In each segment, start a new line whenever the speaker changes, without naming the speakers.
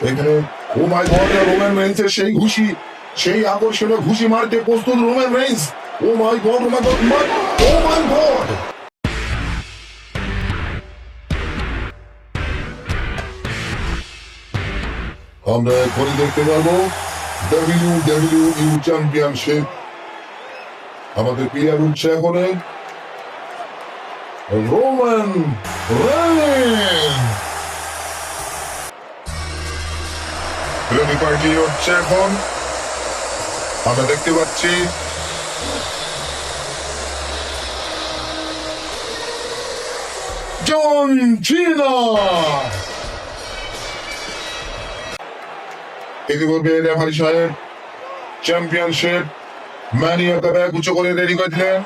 এখানে ও মাই god, Roman রেন্সের সেই ঘুষি, সেই আকর্ষণীয় ঘুষি মারতে প্রস্তুত রোমান রেন্স। ও মাই গড, ও মাই গড, ও মাই গড। আমরা এখনই দেখতে পারবো WWE চ্যাম্পিয়নশিপ। আমাদের প্লেয়ার উঠছে এখন রোমান রেন্স। রেডি পার্টি হচ্ছে এখন। আমরা দেখতে পাচ্ছি জন সিনা। ইতিপূর্বে রেফারি সাহেব চ্যাম্পিয়নশিপ ম্যানিয়াকে ব্যাগ উঁচু করে রেডি করে দিলেন।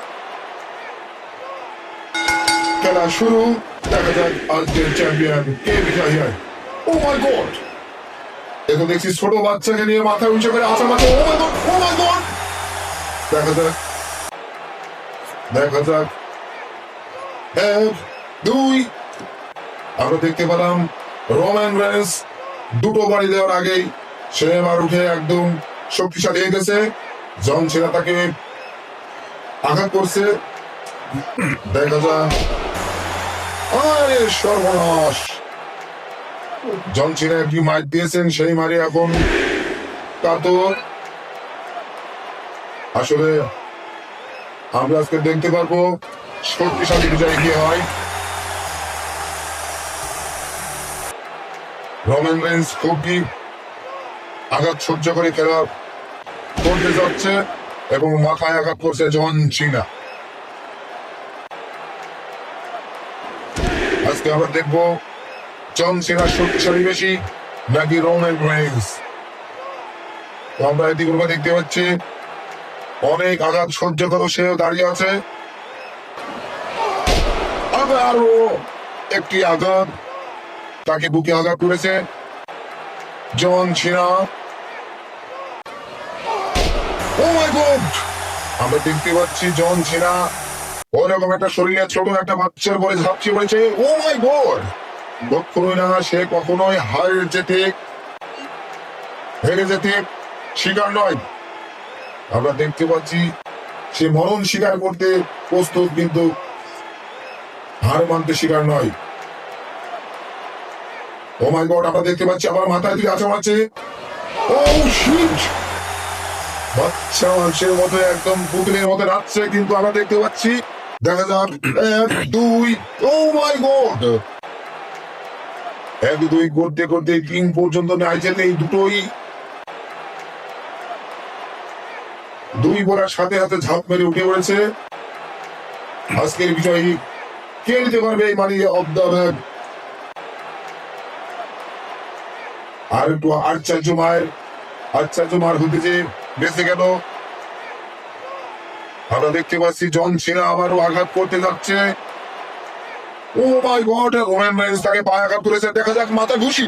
খেলা শুরু। দেখা যাক আজকের চ্যাম্পিয়ন কে বিজয়ী হয়। ও মাই গড, এখন দেখছি ছোট বাচ্চাকে নিয়ে মাথা উঁচু করে আসা মাত্র ও মাই গড, ও মাই গড। দেখা যাক, দেখা যাক। এক, দুই। আমরা দেখতে পেলাম রোমান রেন্স দুটো বাড়ি দেওয়ার আগেই সে এবার উঠে একদম শক্তিশালী হয়ে গেছে। জন সিনা তাকে আঘাত করছে। দেখা যাক। আরে সর্বনাশ, জন সিনা একটি মার দিয়েছেন, সেই মারে এখন কাতর। আসলে আমরা আজকে দেখতে পারবো শক্তিশালী বিজয় কি হয়। রোমান রেন্স খুবই আঘাত সহ্য করে খেলা করতে যাচ্ছে এবং মাথায় আঘাত করছে জন সিনা। আজকে আমরা দেখবো জন সিনা শক্তিশালী বেশি নাকি রোমান রেন্স। তো আমরা এদিকে দেখতে পাচ্ছি অনেক আঘাত সহ্য করে সেও দাঁড়িয়ে আছে। আরো একটি আঘাত, তাকে বুকে আঘাত করেছে জন সিনা। ও মাই গড, আমরা দেখতে পাচ্ছি জন সিনা ওরকম একটা শরীরে ছোট একটা বাচ্চার পরে ঝাঁপছে পড়েছে। ও মাই গড, কখনোই না, সে কখনোই হেরে যেতে শিকার নয়। আমরা দেখতে পাচ্ছি সে মরণ স্বীকার করতে প্রস্তুত, কিন্তু হার মানতে স্বীকার নয়। ও মাই গড, আমরা দেখতে পাচ্ছি আবার মাথায় দিকে আঁচড় মারছে। ও শিট, বাচ্চা মানুষের মতো একদম পুতুলের মতো নাচছে, কিন্তু আমরা দেখতে পাচ্ছি। দেখা যাক। এক, দুই। ও মাই গড, এক দুই করতে করতে তিন পর্যন্ত নাইজেল এই দুই বোলার সাথে হাতে ঝাঁপ মেরে উঠে পড়েছে। আজকের বিজয়ী কে নিতে পারবে এই মানি অফ দ্য ব্যাগ? আর একটু আশ্চর্য মার হতে যে বেঁচে গেল। আমরা দেখতে পাচ্ছি জন সিনা আবারও আঘাত করতে যাচ্ছে। ও মাই গড, রোমান রেন্স তাকে পায়ে আঘাত করেছে। দেখা যাক, মাথা ঘুষি।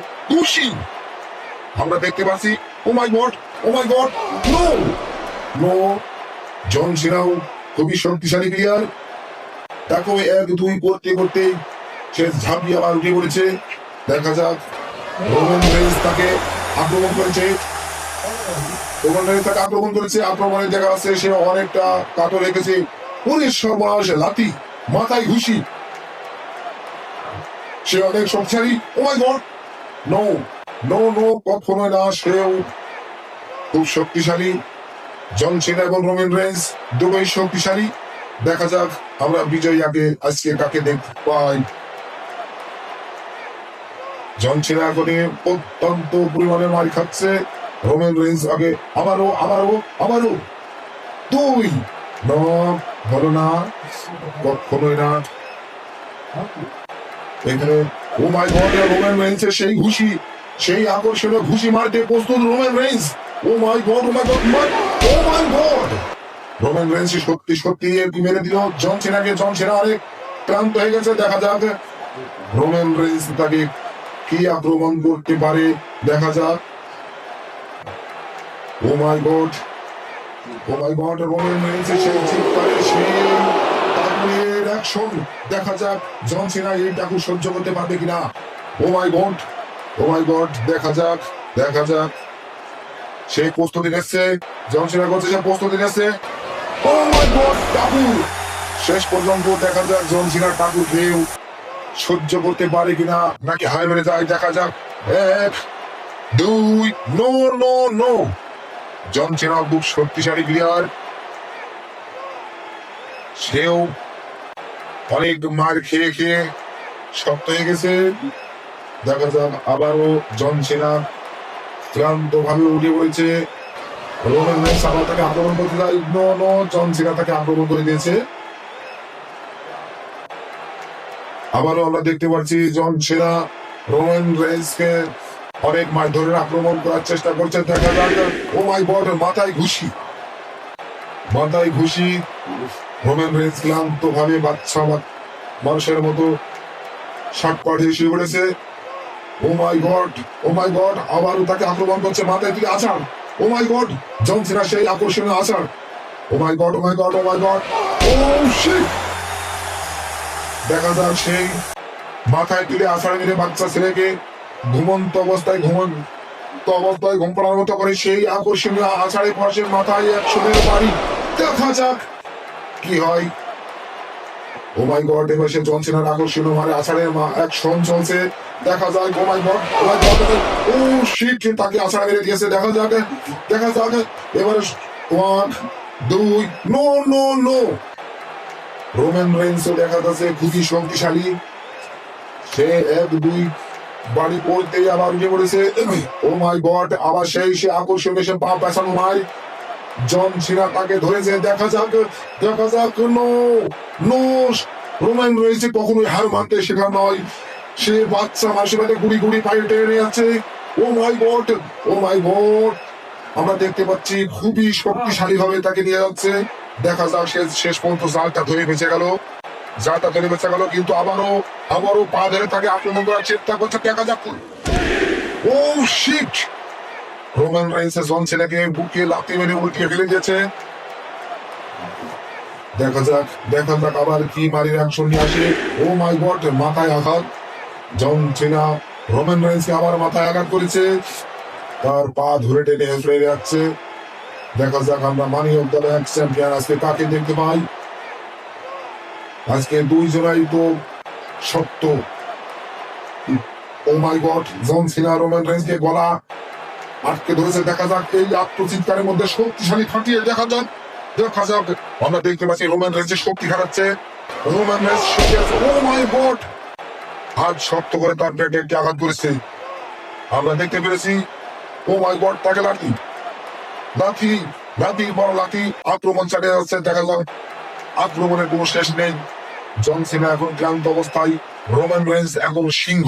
আমরা দেখতে পাচ্ছি। ও মাই গড, ও মাই গড, নো নো। জন সিনাও খুবই শক্তিশালী প্লেয়ার, তাকেও এক দুই করতে করতে সে ঝাঁপিয়ে আবার উঠে পড়েছে। দেখা যাক, রোমান রেন্স তাকে আক্রমণ করেছে। আক্রমণে দেখা যাচ্ছে সে অনেকটা কাতর রেখেছে। পুলিশ সর্বনাশ, লাথি, মাথায় ঘুষি। সে অনেক শক্তিশালী। ও মাই গড, নো নো নো, কখনোই না, সেও খুব শক্তিশালী। জন সিনা এবং রোমান রেন্স দুটোই শক্তিশালী। দেখা যাক আমরা বিজয়ী আজকে কাকে দেখতে পাই। জন সিনা এখন অত্যন্ত পরিমাণে মার খাচ্ছে। রোমান রেন্স আগে আবারও দুই। না, হলো না, কখনোই না। এখানে ও মাই গড, রোমান রেন্সের সেই ঘুষি, সেই আকর্ষণীয় ঘুষি মারতে প্রস্তুত রোমান রেন্স। ও মাই গড, ও মাই গড, ও মাই গড। রোমান রেন্স সত্যি মেরে দিল জন সিনাকে। জন সিনা অনেক ক্লান্ত হয়ে গেছে। দেখা যাক রোমান রেন্স তাকে কি আক্রমণ করতে পারে। দেখা যাক। ও মাই গড, রোমান রেন্সের সেই চিৎকারে সেই তারপরের অ্যাকশন। দেখা যাক জন সিনা এই টাকু সহ্য করতে পারবে কিনা। ও মাই গড, ও মাই গড, দেখা যাক দেখা যাক। সেই প্রস্তুতি নিচ্ছে, জন সিনা করছে সে প্রস্তুতি নিচ্ছে। ও মাই গড, টাকুর! শেষ পর্যন্ত দেখা যাক জন সিনার টাকুর কেউ সহ্য করতে পারে কিনা, নাকি হাই মেরে যায়। দেখা যাক। এক, দুই, নো নো নো। জন সিনা খুব শক্তিশালী প্লেয়ার, সেও অনেক মার খেয়ে খেয়ে শক্ত হয়ে গেছে। দেখা যাক, আবারও জন সিনা ক্লান্ত ভাবে উঠে পড়েছে। রোমান রেইন্স আবার তাকে আক্রমণ করতে যায়। নো নো, জন সিনা তাকে আক্রমণ করে দিয়েছে। আবারও আমরা দেখতে পাচ্ছি জন সিনা রোমান রেইন্সকে অনেক মাস ধরে আক্রমণ করার চেষ্টা করছে। দেখা যাক। ও মাই গড, মাথায় ঘুষি, মাথায় ঘুষি। রোমান রেইন্স ক্লান্ত ভাবে বাচ্চা মানুষের মতো শাটপাট এসে পড়েছে। ও মাই গড, ও মাই গড, আবারও তাকে আক্রমণ করছে মাথায় থেকে আছাড়। ও মাই গড, জন সিনা সেই আকর্ষণীয় আছাড়। ও মাই গড, ও মাই গড, ও মাই গড, ও শিট। দেখা যাক সেই মাথায় তুলে আছাড় মেরে বাচ্চা ছেলেকে ঘুমন্ত অবস্থায় ঘুম পড়ার মতো করে সেই আকর্ষণীয় আছাড়ে পাশে মাথায় 100 বাড়ি। দেখা যাক কি হয়। ও মাই গড, এবার সে জন সিনার আকর্ষণীয় মারে আছাড়ের অ্যাকশন চলছে। দেখা যায়। ও মাই গড, ও মাই গড, ও শিট, তাকে আছাড় মেরে দিয়েছে। দেখা যাক দেখা যাক। এবারে 1, 2, নো নো নো। রোমান রেইন্সও দেখা যাচ্ছে খুবই শক্তিশালী, সে 1, 2 বাড়ি পড়তেই আবার উঠে পড়েছে। ও মাই গড, আবার সে আকর্ষণ এসে পা পেছানো মায়। জন সিনা তাকে ধরেছে। দেখা যাক দেখা যাক। নো নো, রোমান রেইন্স কখনোই হার মানতে শেখা নয়। সে বাচ্চা মানুষের মধ্যে গুড়ি গুড়ি পায়ে টেনে যাচ্ছে। ও মাই গড, ও মাই গড, আমরা দেখতে পাচ্ছি খুবই শক্তিশালী ভাবে তাকে নিয়ে যাচ্ছে। দেখা যাক সে শেষ পর্যন্ত জালটা ধরে বেঁচে গেল, জালটা ধরে বেঁচে গেল, কিন্তু আবারও পা ধরে তাকে আক্রমণ করার চেষ্টা করছে। দেখা যাক। ও শিট, রোমান রেইন্স জন সিনাকে বুকে লাথি মেরে উল্টিয়ে ফেলে দিয়েছে। দেখা যাক দেখা যাক আবার কি মারির অ্যাকশন নিয়ে আসে। ও মাই গড, মাথায় আঘাত। জন সিনা রোমান রেইন্সকে আবার মাথায় আঘাত করেছে, তার পা ধরে টেনে ফেলে যাচ্ছে। দেখা যাক আমরা মানি অফ দ্য ম্যাচ চ্যাম্পিয়ন আজকে কাকে দেখতে পাই। আজকে দুইজনাই তো সত্য। ও মাই গড, জন সিনা রোমান রেইন্সকে গলা আটকে ধরেছে। দেখা যাক এই আত্মচিৎকারের মধ্যে শক্তিশালী ফাটিয়ে দেখা যাক দেখা যাক। আমরা দেখতে পাচ্ছি রোমান রেইন্সের শক্তি খাটাচ্ছে। রোমান রেইন্স শক্তি আছে। ও মাই গড, হাত শক্ত করে তার পেটে একটি আঘাত করেছে, আমরা দেখতে পেরেছি। ও মাই গড, তাকে লাঠি লাঠি লাঠি বড় লাঠি আক্রমণ চালিয়ে যাচ্ছে। দেখা যাক আক্রমণের কোনো শেষ নেই। জন সিনা এখন ক্লান্ত অবস্থায়, রোমান রেইন্স এখন সিংহ।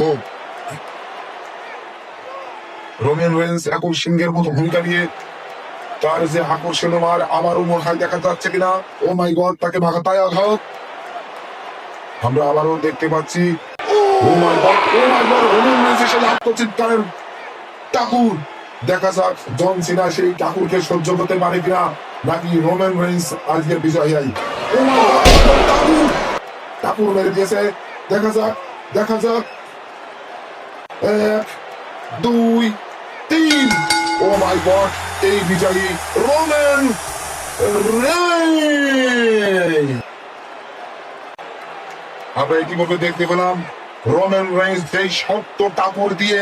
রোমান রেইন্স এখন সিংহের মতো ভূমিকা নিয়ে তার যে আকর্ষণীয় মার আবারও মাথায় দেখা যাচ্ছে কিনা। ও মাই গড, তাকে মাথায় আঘাত আমরা আবারও দেখতে পাচ্ছি। ও মাই গড, ও মাই গড, রোমান রেইন্সের সেই আত্মচিৎকারের ঠাকুর। দেখা যাক জন সিনা সেই ঠাকুরকে সহ্য করতে পারে কিনা, নাকি রোমান রেইন্স আজকে বিজয়ী হয়। ও মাই গড, ঠাকুর ঠাকুর মেরে দিয়েছে। দেখা যাক দেখা যাক। 1, 2, 3। ও মাই গড, এই বিজয়ী রোমান রেইন্স। আমরা ইতিমধ্যে দেখতে পেলাম রোমান রেইন্স সেই শক্ত টাপুর দিয়ে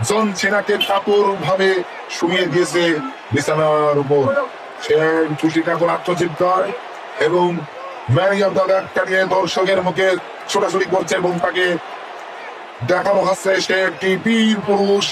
জন সিনাকে টাপুর ভাবে শুনিয়ে দিয়েছে বিছানার উপর। সে খুশি ঠাকুর আত্মচিৎকার এবং ম্যান অফ দ্য ম্যাচটা নিয়ে দর্শকের মুখে ছোটাছুটি করছে এবং তাকে দেখানো হচ্ছে সে একটি বীর পুরুষ।